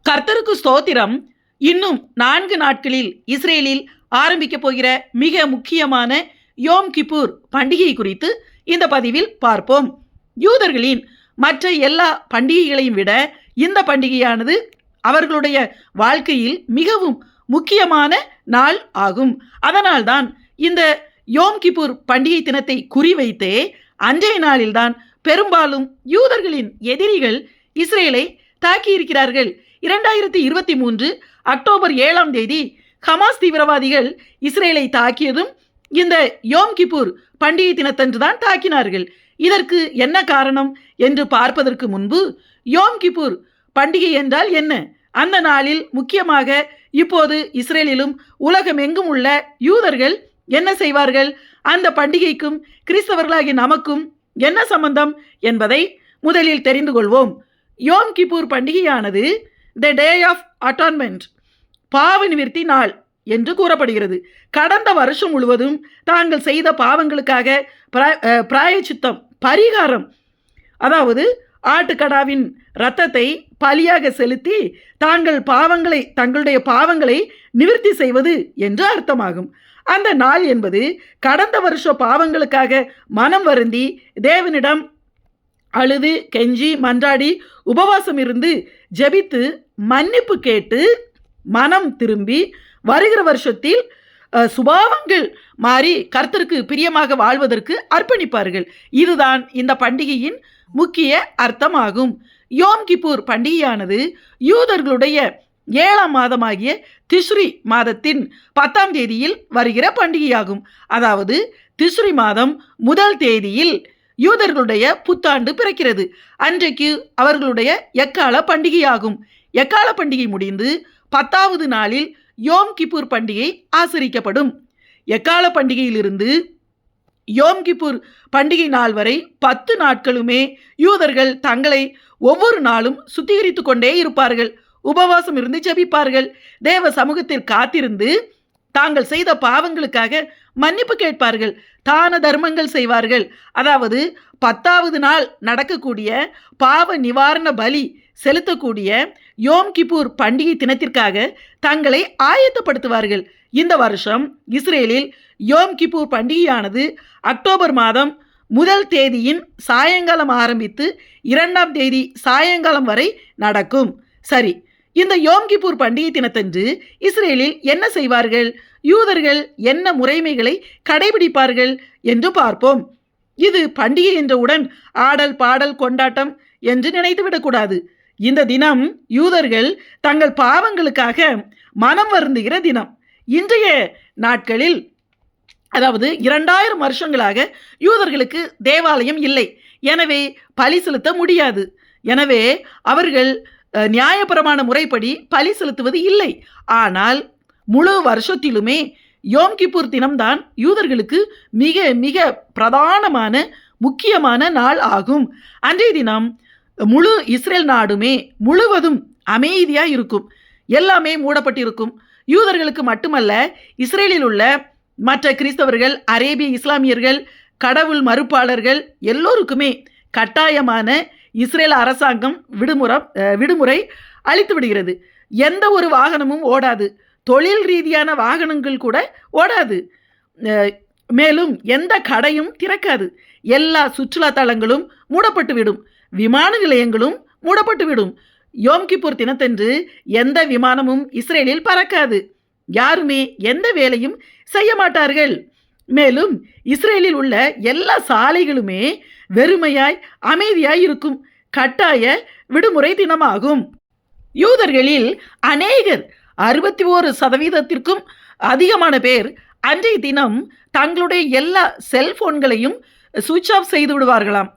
கர்த்தருக்கு ஸ்தோத்திரம். இன்னும் 4 நாட்களில் இஸ்ரேலில் ஆரம்பிக்க போகிற மிக முக்கியமான யோம் கிப்பூர் பண்டிகை குறித்து இந்த பதிவில் பார்ப்போம். யூதர்களின் மற்ற எல்லா பண்டிகைகளையும் விட இந்த பண்டிகையானது அவர்களுடைய வாழ்க்கையில் மிகவும் முக்கியமான நாள் ஆகும். அதனால்தான் இந்த யோம் கிப்பூர் பண்டிகை தினத்தை குறிவைத்தே அன்றைய நாளில்தான் பெரும்பாலும் யூதர்களின் எதிரிகள் இஸ்ரேலை தாக்கியிருக்கிறார்கள். 2023 அக்டோபர் 7ஆம் தேதி ஹமாஸ் தீவிரவாதிகள் இஸ்ரேலை தாக்கியதும் இந்த யோம் கிப்பூர் பண்டிகை தினத்தன்று தான் தாக்கினார்கள். இதற்கு என்ன காரணம் என்று பார்ப்பதற்கு முன்பு யோம் கிப்பூர் பண்டிகை என்றால் என்ன? அந்த நாளில் முக்கியமாக இப்போது இஸ்ரேலிலும் உலகமெங்கும் உள்ள யூதர்கள் என்ன செய்வார்கள்? அந்த பண்டிகைக்கும் கிறிஸ்தவர்களாகிய நமக்கும் என்ன சம்பந்தம் என்பதை முதலில் தெரிந்து கொள்வோம். யோம் கிப்பூர் பண்டிகையானது த டே ஆஃப் அட்டான்மெண்ட், பாவ நிவர்த்தி நாள் என்று கூறப்படுகிறது. கடந்த வருஷம் முழுவதும் தாங்கள் செய்த பாவங்களுக்காக பிராயச்சித்தம், பரிகாரம், அதாவது ஆட்டுக்கடாவின் இரத்தத்தை பலியாக செலுத்தி தங்களுடைய பாவங்களை நிவர்த்தி செய்வது என்று அர்த்தமாகும். அந்த நாள் என்பது கடந்த வருஷ பாவங்களுக்காக மனம் வருந்தி தேவனிடம் அழுது கெஞ்சி மன்றாடி உபவாசம் இருந்து ஜெபித்து மன்னிப்பு கேட்டு மனம் திரும்பி வருகிற வருஷத்தில் சுபாவங்கள் மாறி கர்த்தருக்கு பிரியமாக வாழ்வதற்கு அர்ப்பணிப்பார்கள். இதுதான் இந்த பண்டிகையின் முக்கிய அர்த்தமாகும். யோம் கிப்பூர் பண்டிகையானது யூதர்களுடைய 7ஆம் மாதமாகிய திஸ்ரி மாதத்தின் 10ஆம் தேதியில் வருகிற பண்டிகையாகும். அதாவது திஸ்ரி மாதம் 1 தேதியில் யூதர்களுடைய புத்தாண்டு பிறக்கிறது. அன்றைக்கு அவர்களுடைய எக்கால பண்டிகையாகும். எக்கால பண்டிகை முடிந்து 10வது நாளில் யோம் கிப்பூர் பண்டிகை ஆசரிக்கப்படும். எக்கால பண்டிகையிலிருந்து யோம் கிப்பூர் பண்டிகை நாள் வரை 10 நாட்களுமே யூதர்கள் தங்களை ஒவ்வொரு நாளும் சுத்திகரித்து கொண்டே இருப்பார்கள். உபவாசம் இருந்து ஜெபிப்பார்கள். தேவ சமூகத்தில் காத்திருந்து தாங்கள் செய்த பாவங்களுக்காக மன்னிப்பு கேட்பார்கள். தான தர்மங்கள் செய்வார்கள். அதாவது 10வது நாள் நடக்கக்கூடிய பாவ நிவாரண பலி செலுத்தக்கூடிய யோம் கிப்பூர் பண்டிகை தினத்திற்காக தங்களை ஆயத்தப்படுத்துவார்கள். இந்த வருஷம் இஸ்ரேலில் யோம் கிப்பூர் பண்டிகையானது அக்டோபர் மாதம் 1 தேதியின் சாயங்காலம் ஆரம்பித்து 2ஆம் தேதி சாயங்காலம் வரை நடக்கும். சரி, இந்த யோம் கிப்பூர் பண்டிகை தினத்தன்று இஸ்ரேலில் என்ன செய்வார்கள்? யூதர்கள் என்ன முறைமைகளை கடைபிடிப்பார்கள் என்று பார்ப்போம். இது பண்டிகை என்றவுடன் ஆடல் பாடல் கொண்டாட்டம் என்று நினைத்துவிடக்கூடாது. இந்த தினம் யூதர்கள் தங்கள் பாவங்களுக்காக மனம் வருந்துகிற தினம். இன்றைய நாட்களில், அதாவது 2000 வருஷங்களாக யூதர்களுக்கு தேவாலயம் இல்லை. எனவே பலி செலுத்த முடியாது. எனவே அவர்கள் நியாயப்பிரமாண முறைப்படி பலி செலுத்துவது இல்லை. ஆனால் முழு வருஷத்திலுமே யோம் கிப்பூர் தினம்தான் யூதர்களுக்கு மிக மிக பிரதானமான முக்கியமான நாள் ஆகும். அன்றைய தினம் முழு இஸ்ரேல் நாடுமே முழுவதும் அமைதியாக இருக்கும். எல்லாமே மூடப்பட்டிருக்கும். யூதர்களுக்கு மட்டுமல்ல, இஸ்ரேலில் உள்ள மற்ற கிறிஸ்தவர்கள், அரேபிய இஸ்லாமியர்கள், கடவுள் மறுப்பாளர்கள் எல்லோருக்குமே கட்டாயமான இஸ்ரேல் அரசாங்கம் விடுமுறை அளித்து விடுகிறது. எந்த ஒரு வாகனமும் ஓடாது. தொழில் ரீதியான வாகனங்கள் கூட ஓடாது. மேலும் எந்த கடையும் திறக்காது. எல்லா சுற்றுலா தலங்களும் மூடப்பட்டுவிடும். விமான நிலையங்களும் மூடப்பட்டுவிடும். யோம் கிப்பூர் தினத்தன்று எந்த விமானமும் இஸ்ரேலில் பறக்காது. யாருமே எந்த வேலையும் செய்ய மாட்டார்கள். மேலும் இஸ்ரேலில் உள்ள எல்லா சாலைகளுமே வெறுமையாய் அமைதியாய் இருக்கும். கட்டாய விடுமுறை தினமாகும். யூதர்களில் அநேகர் 61% அதிகமான பேர் அன்றைய தினம் தங்களுடைய எல்லா செல்போன்களையும் சுவிட்ச் ஆஃப் செய்து விடுவார்களாம்.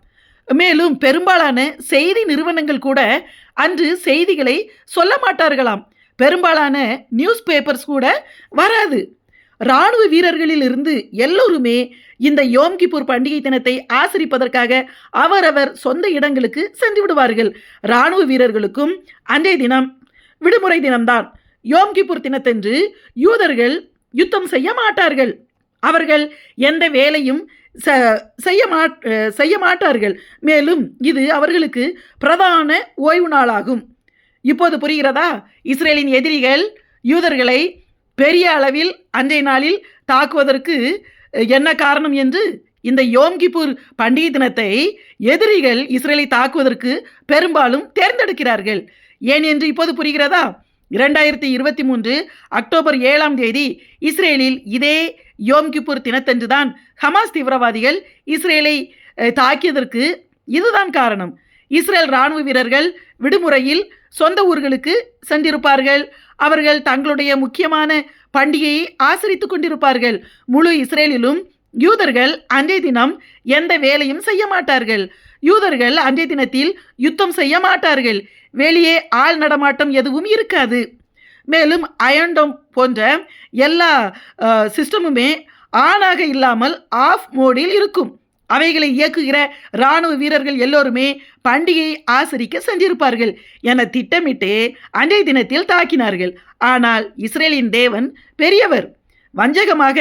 மேலும் பெரும்பாலான செய்தி நிறுவனங்கள் கூட அன்று செய்திகளை சொல்ல மாட்டார்களாம். பெரும்பாலான நியூஸ் பேப்பர்ஸ் கூட வராது. இராணுவ வீரர்களில் இருந்து எல்லோருமே இந்த யோம் கிப்பூர் பண்டிகை தினத்தை ஆசரிப்பதற்காக அவரவர் சொந்த இடங்களுக்கு சென்று விடுவார்கள். இராணுவ வீரர்களுக்கும் அன்றைய தினம் விடுமுறை தினம்தான். யோம் கிப்பூர் தினத்தன்று யூதர்கள் யுத்தம் செய்ய மாட்டார்கள். அவர்கள் எந்த வேலையும் செய்ய மாட்டார்கள். மேலும் இது அவர்களுக்கு பிரதான ஓய்வு நாளாகும். இப்போது புரிகிறதா? இஸ்ரேலின் எதிரிகள் யூதர்களை பெரிய அளவில் அன்றைய நாளில் தாக்குவதற்கு என்ன காரணம் என்று. இந்த யோம் கிப்பூர் பண்டிகை தினத்தை எதிரிகள் இஸ்ரேலை தாக்குவதற்கு பெரும்பாலும் தேர்ந்தெடுக்கிறார்கள். ஏன் என்று இப்போது புரிகிறதா? 2023 அக்டோபர் 7ஆம் தேதி இஸ்ரேலில் இதே யோம் கிப்பூர் தினத்தன்றுதான் ஹமாஸ் தீவிரவாதிகள் இஸ்ரேலை தாக்கியதற்கு இதுதான் காரணம். இஸ்ரேல் இராணுவ வீரர்கள் விடுமுறையில் சொந்த ஊர்களுக்கு சென்றிருப்பார்கள். அவர்கள் தங்களுடைய முக்கியமான பண்டிகையை ஆசரித்துக் கொண்டிருப்பார்கள். முழு இஸ்ரேலிலும் யூதர்கள் அன்றைய தினம் எந்த வேலையும் செய்ய மாட்டார்கள். யூதர்கள் அன்றைய தினத்தில் யுத்தம் செய்ய மாட்டார்கள். வெளியே ஆள் நடமாட்டம் எதுவும் இருக்காது. மேலும் அயன்டோம் போன்ற எல்லா சிஸ்டமுமே ஆனாக இல்லாமல் ஆஃப் மோடில் இருக்கும். அவைகளை இயக்குகிற இராணுவ வீரர்கள் எல்லோருமே பண்டிகையை ஆசரிக்க சென்றிருப்பார்கள் என திட்டமிட்டு அன்றைய தினத்தில் தாக்கினார்கள். ஆனால் இஸ்ரேலின் தேவன் பெரியவர். வஞ்சகமாக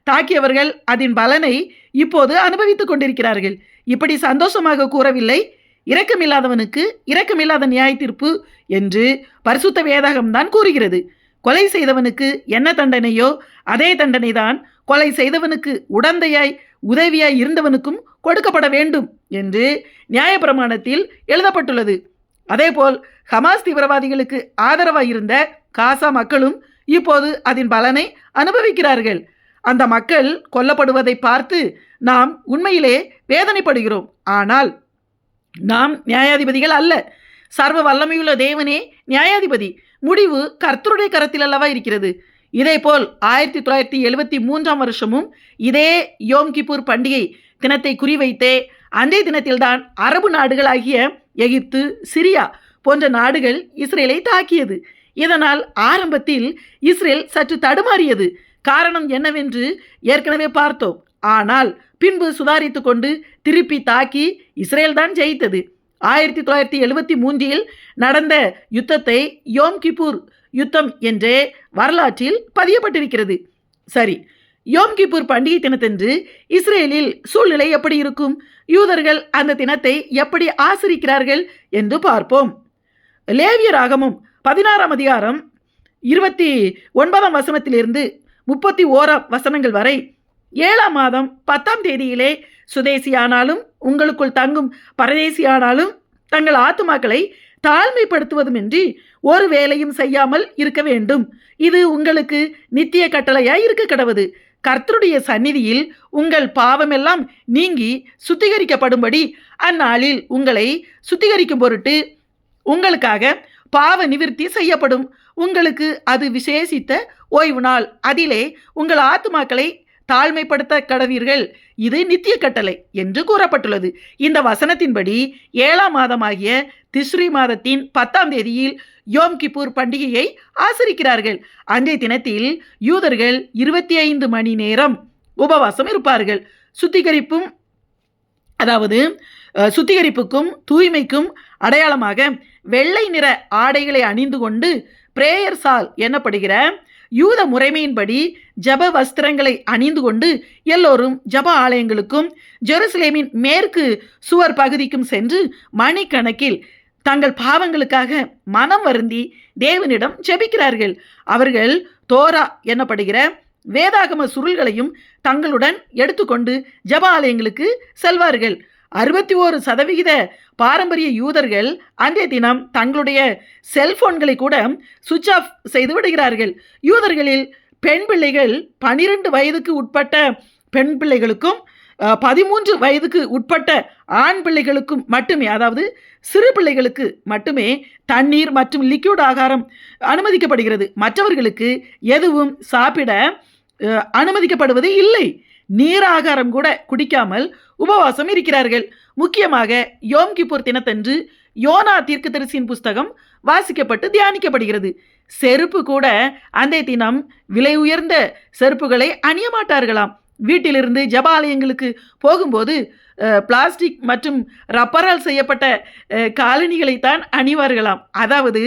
தாக்கியவர்கள் அதன் பலனை இப்போது அனுபவித்துக் கொண்டிருக்கிறார்கள். இப்படி சந்தோஷமாக கூறவில்லை. இரக்கமில்லாதவனுக்கு இரக்கமில்லாத நியாய தீர்ப்பு என்று பரிசுத்த வேதாகம்தான் கூறுகிறது. கொலை செய்தவனுக்கு என்ன தண்டனையோ அதே தண்டனை தான் கொலை செய்தவனுக்கு உடந்தையாய் உதவியாய் இருந்தவனுக்கும் கொடுக்கப்பட வேண்டும் என்று நியாயப்பிரமாணத்தில் எழுதப்பட்டுள்ளது. அதேபோல் ஹமாஸ் தீவிரவாதிகளுக்கு ஆதரவாக இருந்த காசா மக்களும் இப்போது அதன் பலனை அனுபவிக்கிறார்கள். அந்த மக்கள் கொல்லப்படுவதை பார்த்து நாம் உண்மையிலே வேதனைப்படுகிறோம். ஆனால் நாம் நியாயாதிபதிகள் அல்ல. சர்வ வல்லமையுள்ள தேவனே நியாயாதிபதி. முடிவு கர்த்தருடைய கரத்தில் அல்லவா இருக்கிறது. இதேபோல் 1973ஆம் வருஷமும் இதே யோம் கிப்பூர் பண்டிகை தினத்தை குறிவைத்தே அன்றைய தினத்தில்தான் அரபு நாடுகளாகிய எகிப்து, சிரியா போன்ற நாடுகள் இஸ்ரேலை தாக்கியது. இதனால் ஆரம்பத்தில் இஸ்ரேல் சற்று தடுமாறியது. காரணம் என்னவென்று ஏற்கனவே பார்த்தோம். ஆனால் பின்பு சுதாரித்து கொண்டு திருப்பி தாக்கி இஸ்ரேல் தான் ஜெயித்தது. 1973இல் நடந்த யுத்தத்தை யோம் கிப்பூர் யுத்தம் என்றே வரலாற்றில் பதியப்பட்டிருக்கிறது. சரி, யோம் கிப்பூர் பண்டிகை தினத்தன்று இஸ்ரேலில் சூழ்நிலை எப்படி இருக்கும்? யூதர்கள் அந்த தினத்தை எப்படி ஆசரிக்கிறார்கள் என்று பார்ப்போம். லேவியராகமம் 16ஆம் அதிகாரம் 29ஆம் வசனத்திலிருந்து 31ஆம் வசனங்கள் வரை 7ஆம் மாதம் 10ஆம் தேதியிலே சுதேசியானாலும் உங்களுக்குள் தங்கும் பரதேசியானாலும் தங்கள் ஆத்துமாக்களை தாழ்மைப்படுத்துவதுமின்றி ஒரு வேலையும் செய்யாமல் இருக்க வேண்டும். இது உங்களுக்கு நித்திய கட்டளையாய் இருக்க கடவது. கர்த்தருடைய சந்நிதியில் உங்கள் பாவமெல்லாம் நீங்கி சுத்திகரிக்கப்படும்படி அந்நாளில் உங்களை சுத்திகரிக்கும் பொருட்டு உங்களுக்காக பாவ நிவிர்த்தி செய்யப்படும். உங்களுக்கு அது விசேஷித்த ஓய்வு நாள். அதிலே உங்கள் ஆத்துமாக்களை தாழ்மைப்படுத்த கடவீர்கள். இது நித்திய கட்டளை என்று கூறப்பட்டுள்ளது. இந்த வசனத்தின்படி 7ஆம் மாதமாகிய திஸ்ரி மாதத்தின் 10ஆம் தேதியில் யோம் கிப்பூர் பண்டிகையை ஆசரிக்கிறார்கள். அன்றைய தினத்தில் யூதர்கள் 25 மணி நேரம் உபவாசம் இருப்பார்கள். சுத்திகரிப்புக்கும் தூய்மைக்கும் அடையாளமாக வெள்ளை நிற ஆடைகளை அணிந்து கொண்டு பிரேயர் சால் எனப்படுகிற யூத முறைமையின்படி ஜப வஸ்திரங்களை அணிந்து கொண்டு எல்லோரும் ஜப ஆலயங்களுக்கும் ஜெருசலேமின் மேற்கு சுவர் பகுதிக்கும் சென்று மணிக்கணக்கில் தங்கள் பாவங்களுக்காக மனம் வருந்தி தேவனிடம் ஜெபிக்கிறார்கள். அவர்கள் தோரா எனப்படுகிற வேதாகம சுருள்களையும் தங்களுடன் எடுத்துக்கொண்டு ஜப ஆலயங்களுக்கு செல்வார்கள். 61% பாரம்பரிய யூதர்கள் அன்றைய தினம் தங்களுடைய செல்போன்களை கூட சுவிட்ச் ஆஃப் செய்து விடுகிறார்கள். யூதர்களில் பெண் பிள்ளைகள் 12 வயதுக்கு உட்பட்ட பெண் பிள்ளைகளுக்கும் 13 வயதுக்கு உட்பட்ட ஆண் பிள்ளைகளுக்கும் மட்டுமே, அதாவது சிறு பிள்ளைகளுக்கு மட்டுமே தண்ணீர் மற்றும் லிக்யூட் ஆகாரம் அனுமதிக்கப்படுகிறது. மற்றவர்களுக்கு எதுவும் சாப்பிட அனுமதிக்கப்படுவது இல்லை. நீராகாரம் கூட குடிக்காமல் உபவாசம் இருக்கிறார்கள். முக்கியமாக யோம் கிப்பூர் தினத்தன்று யோனா தீர்க்கதரிசியின் புஸ்தகம் வாசிக்கப்பட்டு தியானிக்கப்படுகிறது. செருப்பு கூட அந்த தினம் விலை உயர்ந்த செருப்புகளை அணிய மாட்டார்களாம். வீட்டிலிருந்து ஜபாலயங்களுக்கு போகும்போது பிளாஸ்டிக் மற்றும் ரப்பரால் செய்யப்பட்ட காலணிகளைத்தான் அணிவார்களாம். அதாவது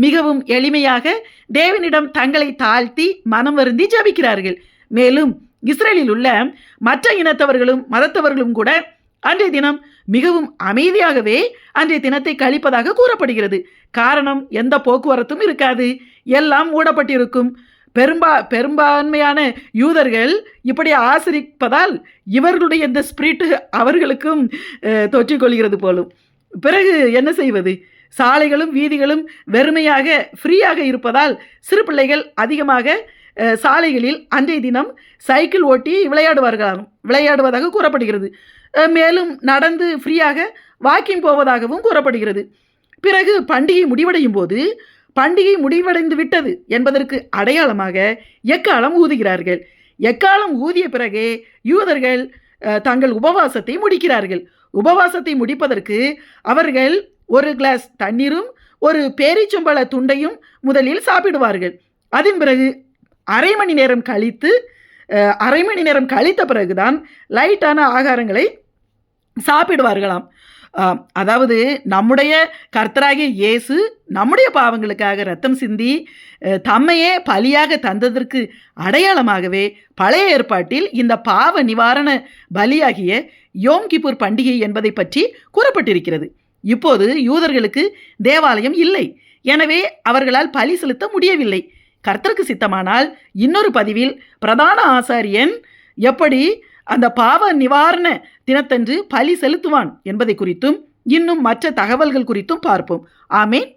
மிகவும் எளிமையாக தேவனிடம் தங்களை தாழ்த்தி மனம் வருந்தி ஜபிக்கிறார்கள். மேலும் இஸ்ரேலில் உள்ள மற்ற இனத்தவர்களும் மதத்தவர்களும் கூட அன்றைய தினம் மிகவும் அமைதியாகவே அன்றைய தினத்தை கழிப்பதாக கூறப்படுகிறது. காரணம், எந்த போக்குவரத்தும் இருக்காது, எல்லாம் மூடப்பட்டிருக்கும். பெரும்பான்மையான யூதர்கள் இப்படி ஆசரிப்பதால் இவர்களுடைய இந்த ஸ்பிரிட் அவர்களுக்கும் தொற்றிக்கொள்கிறது போலும். பிறகு என்ன செய்வது? சாலைகளும் வீதிகளும் வெறுமையாக ஃப்ரீயாக இருப்பதால் சிறு பிள்ளைகள் அதிகமாக சாலைகளில் அன்றைய தினம் சைக்கிள் ஓட்டி விளையாடுவதாக கூறப்படுகிறது. மேலும் நடந்து ஃப்ரீயாக வாக்கிங் போவதாகவும் கூறப்படுகிறது. பிறகு பண்டிகை முடிவடையும் போது பண்டிகை முடிவடைந்து விட்டது என்பதற்கு அடையாளமாக எக்காலம் ஊதுகிறார்கள். எக்காலம் ஊதிய பிறகே யூதர்கள் தங்கள் உபவாசத்தை முடிக்கிறார்கள். உபவாசத்தை முடிப்பதற்கு அவர்கள் ஒரு கிளாஸ் தண்ணீரும் ஒரு பேரிச்சம்பழ துண்டையும் முதலில் சாப்பிடுவார்கள். அதன் பிறகு அரை மணி நேரம் கழித்த பிறகுதான் லைட்டான ஆகாரங்களை சாப்பிடுவார்களாம். அதாவது நம்முடைய கர்த்தராகிய இயேசு நம்முடைய பாவங்களுக்காக ரத்தம் சிந்தி தம்மையே பலியாக தந்ததற்கு அடையாளமாகவே பழைய ஏற்பாட்டில் இந்த பாவ நிவாரண பலியாகிய யோம் கிப்பூர் பண்டிகை என்பதை பற்றி கூறப்பட்டிருக்கிறது. இப்போது யூதர்களுக்கு தேவாலயம் இல்லை, எனவே அவர்களால் பலி செலுத்த முடியவில்லை. கர்த்தருக்கு சித்தமானால் இன்னொரு பதிவில் பிரதான ஆசாரியன் எப்படி அந்த பாவ நிவாரண தினத்தன்று பலி செலுத்துவான் என்பதை குறித்தும் இன்னும் மற்ற தகவல்கள் குறித்தும் பார்ப்போம். ஆமென்.